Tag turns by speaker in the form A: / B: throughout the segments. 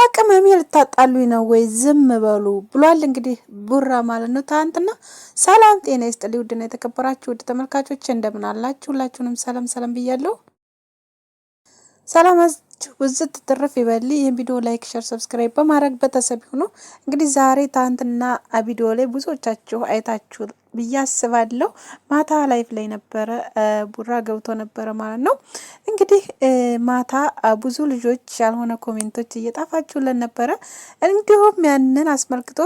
A: ተቅመሜ ልታጣሉኝ ነው ወይ? ዝም በሉ ብሏል። እንግዲህ ቡራ ማለት ነው ትናንትና። ሰላም ጤና ይስጥልኝ ውድና የተከበራችሁ ውድ ተመልካቾች እንደምን አላችሁ? ሁላችሁንም ሰላም ሰላም ብያለሁ። ሰላማችሁ ውዝት ትርፍ ይበል። ይህን ቪዲዮ ላይክ፣ ሼር፣ ሰብስክራይብ በማድረግ ቤተሰብ ሁኑ። እንግዲህ ዛሬ ትናንትና ቪዲዮ ላይ ብዙዎቻችሁ አይታችሁ ብዬ አስባለሁ። ማታ ላይፍ ላይ ነበረ ቡራ ገብቶ ነበረ ማለት ነው። እንግዲህ ማታ ብዙ ልጆች ያልሆነ ኮሜንቶች እየጣፋችሁልን ነበረ። እንዲሁም ያንን አስመልክቶ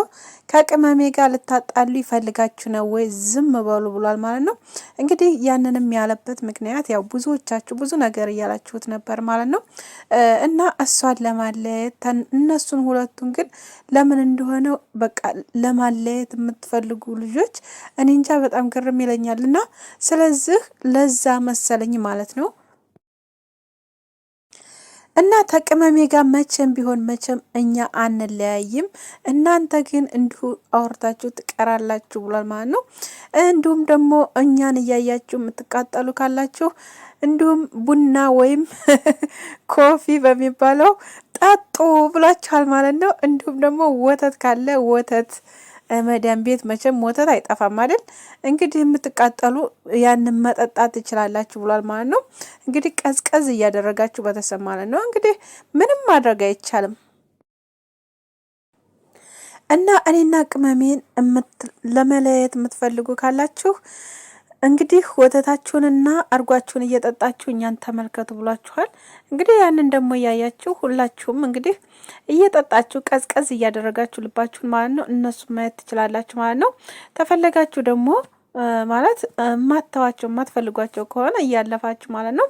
A: ከቅመሜ ጋር ልታጣሉ ይፈልጋችሁ ነው ወይ? ዝም በሉ ብሏል ማለት ነው። እንግዲህ ያንንም ያለበት ምክንያት ያው ብዙዎቻችሁ ብዙ ነገር እያላችሁት ነበር ማለት ነው። እና እሷን ለማለየት እነሱን ሁለቱን ግን ለምን እንደሆነ በቃ ለማለየት የምትፈልጉ ልጆች እኔ እንጃ በጣም ግርም ይለኛል። እና ስለዚህ ለዛ መሰለኝ ማለት ነው። እና ተቅመሜ ጋር መቼም ቢሆን መቼም እኛ አንለያይም፣ እናንተ ግን እንዲሁ አውርታችሁ ትቀራላችሁ ብሏል ማለት ነው። እንዲሁም ደግሞ እኛን እያያችሁ የምትቃጠሉ ካላችሁ እንዲሁም ቡና ወይም ኮፊ በሚባለው ጠጡ ብሏችኋል ማለት ነው። እንዲሁም ደግሞ ወተት ካለ ወተት መዳም ቤት መቼም ወተት አይጠፋም አይደል? እንግዲህ የምትቃጠሉ ያንን መጠጣት ትችላላችሁ ብሏል ማለት ነው። እንግዲህ ቀዝቀዝ እያደረጋችሁ በተሰማ ማለት ነው። እንግዲህ ምንም ማድረግ አይቻልም። እና እኔና ቅመሜን ለመለየት የምትፈልጉ ካላችሁ እንግዲህ ወተታችሁንና አርጓችሁን እየጠጣችሁ እኛን ተመልከቱ ብሏችኋል። እንግዲህ ያንን ደግሞ እያያችሁ ሁላችሁም እንግዲህ እየጠጣችሁ ቀዝቀዝ እያደረጋችሁ ልባችሁን ማለት ነው እነሱ ማየት ትችላላችሁ ማለት ነው። ተፈለጋችሁ ደግሞ ማለት ማተዋቸው ማትፈልጓቸው ከሆነ እያለፋችሁ ማለት ነው።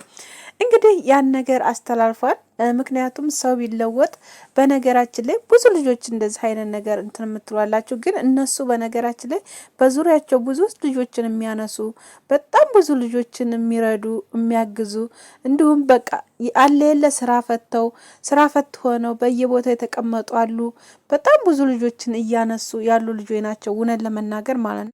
A: እንግዲህ ያን ነገር አስተላልፏል። ምክንያቱም ሰው ቢለወጥ በነገራችን ላይ ብዙ ልጆች እንደዚህ አይነት ነገር እንትን የምትሏላችሁ፣ ግን እነሱ በነገራችን ላይ በዙሪያቸው ብዙ ልጆችን የሚያነሱ በጣም ብዙ ልጆችን የሚረዱ የሚያግዙ እንዲሁም በቃ አለ የለ ስራ ፈት ሆነው በየቦታው የተቀመጡ አሉ። በጣም ብዙ ልጆችን እያነሱ ያሉ ልጆች ናቸው እውነት ለመናገር ማለት ነው።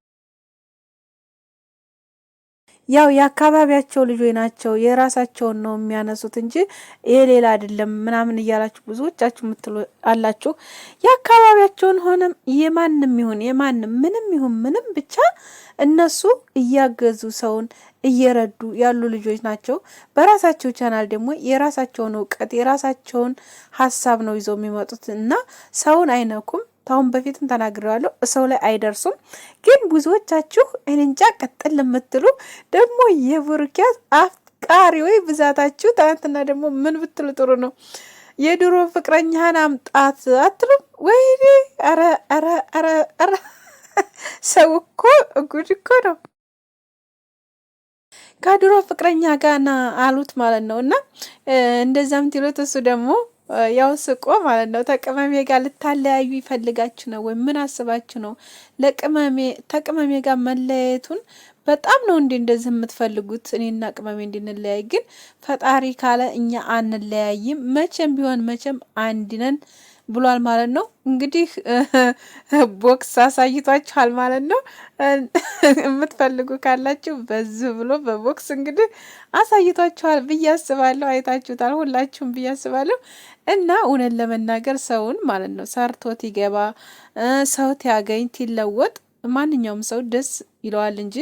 A: ያው የአካባቢያቸው ልጆች ናቸው የራሳቸውን ነው የሚያነሱት እንጂ የሌላ አይደለም ምናምን እያላችሁ ብዙዎቻችሁ ምትሉ አላችሁ። የአካባቢያቸውን ሆነም የማንም ይሁን የማንም ምንም ይሁን ምንም ብቻ እነሱ እያገዙ ሰውን እየረዱ ያሉ ልጆች ናቸው። በራሳቸው ቻናል ደግሞ የራሳቸውን እውቀት የራሳቸውን ሀሳብ ነው ይዘው የሚመጡት እና ሰውን አይነኩም። ታውን በፊትም ተናግሬዋለሁ፣ ሰው ላይ አይደርሱም። ግን ብዙዎቻችሁ እንጃ ቀጥል ለምትሉ ደግሞ የቡሩኪያት አፍቃሪ ወይ ብዛታችሁ ትናንትና ደግሞ ምን ብትሉ ጥሩ ነው የድሮ ፍቅረኛህን አምጣት አትሉም ወይ? አረ አረ አረ አረ ሰው እኮ ጉድ እኮ ነው። ከድሮ ፍቅረኛ ጋር አሉት ማለት ነው። እና እንደዛም ትሉት እሱ ደግሞ ያው ስቆ ማለት ነው። ተቅመሜ ጋር ልታለያዩ ይፈልጋችሁ ነው ወይ? ምን አስባችሁ ነው? ተቅመሜ ጋር መለያየቱን በጣም ነው እንደዚህ የምትፈልጉት? እኔና ቅመሜ እንድንለያይ ግን ፈጣሪ ካለ እኛ አንለያይም፣ መቼም ቢሆን መቼም አንድ ነን ብሏል ማለት ነው። እንግዲህ ቦክስ አሳይቷችኋል ማለት ነው። የምትፈልጉ ካላችሁ በዚህ ብሎ በቦክስ እንግዲህ አሳይቷችኋል ብዬ አስባለሁ። አይታችሁታል ሁላችሁም ብዬ አስባለሁ። እና እውነት ለመናገር ሰውን ማለት ነው ሰርቶት ይገባ ሰው ያገኝ ይለወጥ ማንኛውም ሰው ደስ ይለዋል እንጂ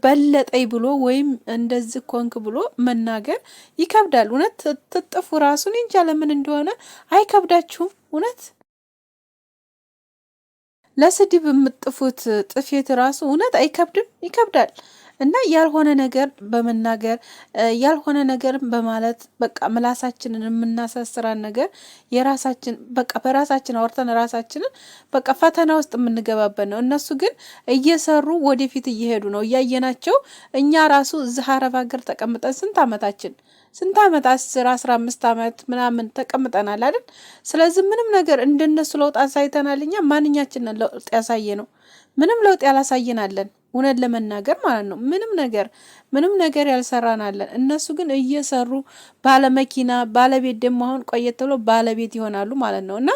A: በለጠይ ብሎ ወይም እንደዚህ ኮንክ ብሎ መናገር ይከብዳል። እውነት ትጥፉ ራሱን እንጃ ለምን እንደሆነ አይከብዳችሁም? እውነት ለስድብ የምጥፉት ጥፌት ራሱ እውነት አይከብድም? ይከብዳል። እና ያልሆነ ነገር በመናገር ያልሆነ ነገር በማለት በቃ ምላሳችንን የምናሳስራን ነገር የራሳችን በቃ በራሳችን አወርተን ራሳችንን በቃ ፈተና ውስጥ የምንገባበት ነው። እነሱ ግን እየሰሩ ወደፊት እየሄዱ ነው እያየናቸው። እኛ ራሱ እዚህ አረብ ሀገር ተቀምጠን ስንት አመት 10-15 አመት ምናምን ተቀምጠናል አይደል? ስለዚህ ምንም ነገር እንደነሱ ለውጥ አሳይተናል። እኛ ማንኛችንን ለውጥ ያሳየ ነው? ምንም ለውጥ ያላሳየናለን እውነት ለመናገር ማለት ነው። ምንም ነገር ያልሰራናለን። እነሱ ግን እየሰሩ ባለመኪና ባለቤት ደግሞ አሁን ቆየት ብሎ ባለቤት ይሆናሉ ማለት ነው። እና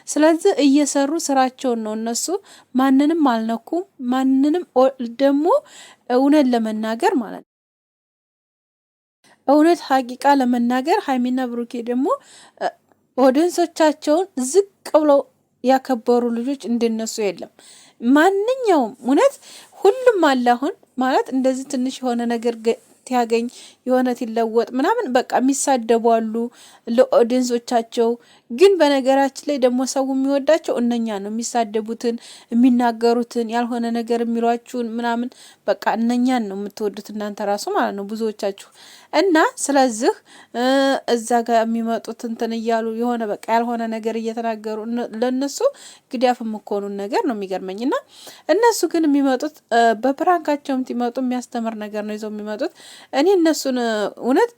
A: ስለዚህ እየሰሩ ስራቸውን ነው እነሱ ማንንም አልነኩም። ማንንም ደግሞ እውነት ለመናገር ማለት ነው እውነት ሀቂቃ ለመናገር ሀይሚና ብሩኬ ደግሞ ኦዲየንሶቻቸውን ዝቅ ብለው ያከበሩ ልጆች እንደነሱ የለም። ማንኛውም እውነት ሁሉም አለ አሁን ማለት እንደዚህ ትንሽ የሆነ ነገር ያገኝ የሆነ ይለወጥ ምናምን በቃ የሚሳደቡ አሉ ለኦዲየንሶቻቸው። ግን በነገራችን ላይ ደግሞ ሰው የሚወዳቸው እነኛ ነው፣ የሚሳደቡትን የሚናገሩትን ያልሆነ ነገር የሚሏችሁን ምናምን በቃ እነኛን ነው የምትወዱት እናንተ ራሱ ማለት ነው ብዙዎቻችሁ። እና ስለዚህ እዛ ጋር የሚመጡት እንትን እያሉ የሆነ በቃ ያልሆነ ነገር እየተናገሩ ለነሱ ግዳፍ የምኮኑን ነገር ነው የሚገርመኝ። እና እነሱ ግን የሚመጡት በፕራንካቸውም ሲመጡ የሚያስተምር ነገር ነው ይዘው የሚመጡት። እኔ እነሱን እውነት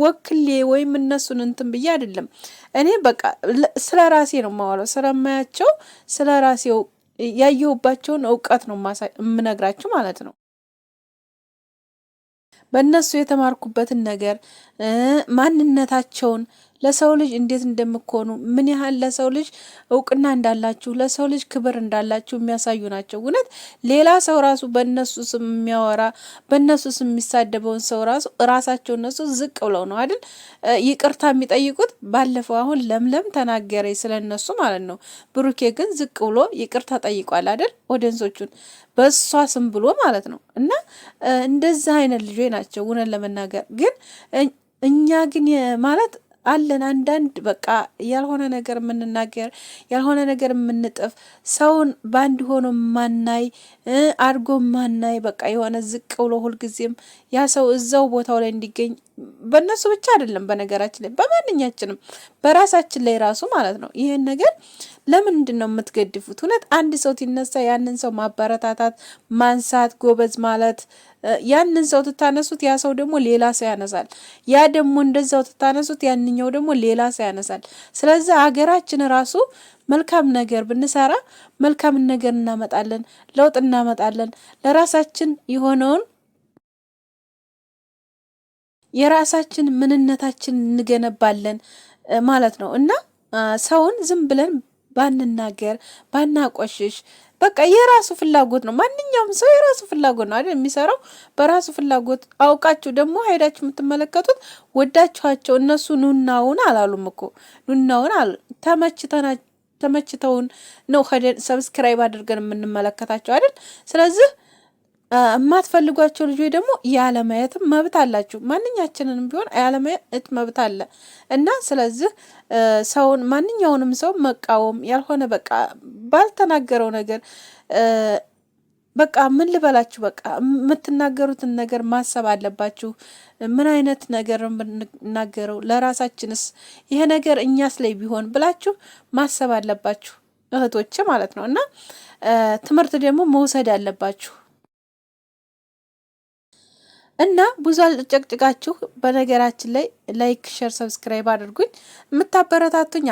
A: ወክሌ ወይም እነሱን እንትን ብዬ አይደለም። እኔ በቃ ስለ ራሴ ነው የማወራው፣ ስለማያቸው ስለ ራሴው ያየሁባቸውን እውቀት ነው የምነግራችሁ ማለት ነው። በእነሱ የተማርኩበትን ነገር ማንነታቸውን ለሰው ልጅ እንዴት እንደምትሆኑ ምን ያህል ለሰው ልጅ እውቅና እንዳላችሁ ለሰው ልጅ ክብር እንዳላችሁ የሚያሳዩ ናቸው። እውነት ሌላ ሰው ራሱ በእነሱ ስም የሚያወራ በእነሱ ስም የሚሳደበውን ሰው ራሳቸው እነሱ ዝቅ ብለው ነው አይደል ይቅርታ የሚጠይቁት። ባለፈው አሁን ለምለም ተናገረ ስለነሱ ማለት ነው። ብሩኬ ግን ዝቅ ብሎ ይቅርታ ጠይቋል አይደል ኦዲየንሶቹን በሷ ስም ብሎ ማለት ነው። እና እንደዚህ አይነት ልጆች ናቸው እውነት ለመናገር ግን እኛ ግን ማለት አለን አንዳንድ በቃ ያልሆነ ነገር የምንናገር ያልሆነ ነገር የምንጥፍ ሰውን ባንድ ሆኖ ማናይ አድርጎ ማናይ በቃ የሆነ ዝቅ ብሎ ሁልጊዜም ያ ሰው እዛው ቦታው ላይ እንዲገኝ በእነሱ ብቻ አይደለም በነገራችን ላይ በማንኛችንም በራሳችን ላይ ራሱ ማለት ነው። ይሄን ነገር ለምንድን ነው የምትገድፉት? እውነት አንድ ሰው ሲነሳ ያንን ሰው ማበረታታት ማንሳት ጎበዝ ማለት ያንን ሰው ትታነሱት ያ ሰው ደግሞ ሌላ ሰው ያነሳል። ያ ደግሞ እንደዛው ትታነሱት ያንኛው ደግሞ ሌላ ሰው ያነሳል። ስለዚህ ሀገራችን ራሱ መልካም ነገር ብንሰራ መልካም ነገር እናመጣለን፣ ለውጥ እናመጣለን፣ ለራሳችን የሆነውን የራሳችን ምንነታችን እንገነባለን ማለት ነው። እና ሰውን ዝም ብለን ባንናገር ባናቆሽሽ በቃ የራሱ ፍላጎት ነው። ማንኛውም ሰው የራሱ ፍላጎት ነው አይደል የሚሰራው በራሱ ፍላጎት። አውቃችሁ ደግሞ ሄዳችሁ የምትመለከቱት ወዳችኋቸው እነሱ ኑናውን አላሉም እኮ ኑናውን አሉ ተመችተውን ነው ሄደን ሰብስክራይብ አድርገን የምንመለከታቸው አይደል። ስለዚህ የማትፈልጓቸው ልጆች ደግሞ ያለማየትም መብት አላችሁ። ማንኛችንንም ቢሆን ያለማየት መብት አለ እና ስለዚህ ሰውን ማንኛውንም ሰው መቃወም ያልሆነ በቃ ባልተናገረው ነገር በቃ ምን ልበላችሁ በቃ የምትናገሩትን ነገር ማሰብ አለባችሁ። ምን አይነት ነገር የምንናገረው ለራሳችንስ ይሄ ነገር እኛስ ላይ ቢሆን ብላችሁ ማሰብ አለባችሁ እህቶች ማለት ነው። እና ትምህርት ደግሞ መውሰድ አለባችሁ። እና ብዙ አልጨቅጭቃችሁ። በነገራችን ላይ ላይክ ሼር ሰብስክራይብ አድርጉኝ የምታበረታቱኝ